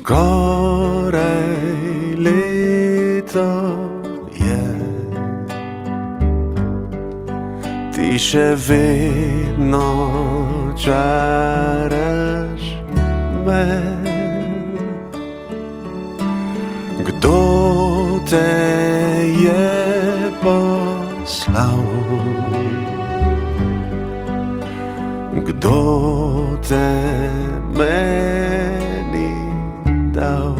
Skoraj leto je, ti še vedno čaraš me. Kdo te je poslal? Kdo te meni dal?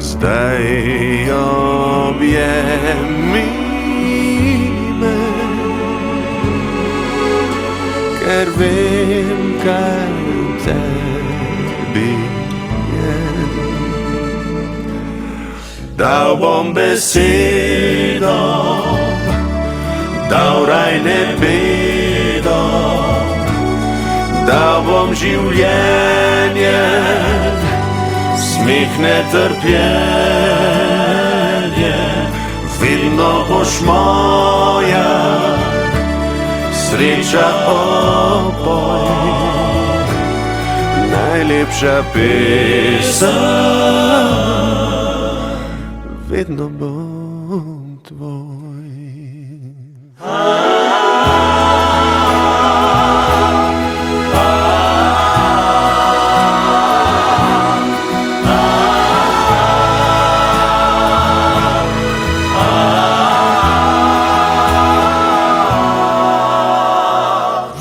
Zdaj objemi me, ker vem, kaj v tebi je. Dal bom besedo, dal raj nebedo, dal bom življenje, smeh netrpljenje. Vedno boš moja sreča, opoj, najlepša pesem. Vedno bom tvoj.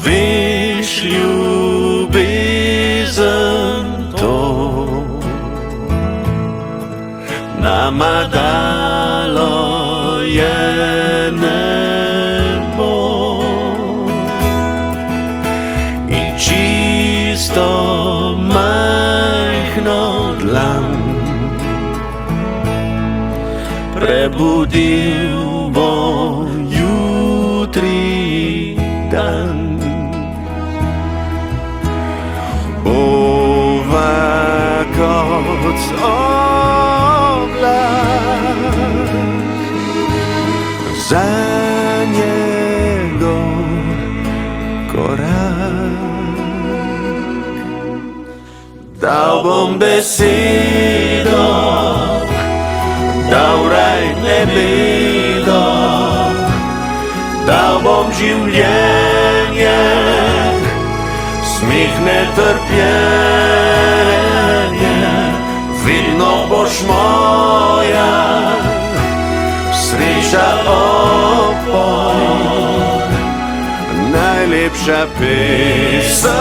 Veš, ljubezen to nama dalo je nebo in čisto majhno dlan prebudil bo jutri dan. Bova kot za njegov korak. Dal bom besedo, dal raj nebedo, dal bom življenje, smeh netrpljenje. Vedno boš moja sreča, opoj, najlepša pesem.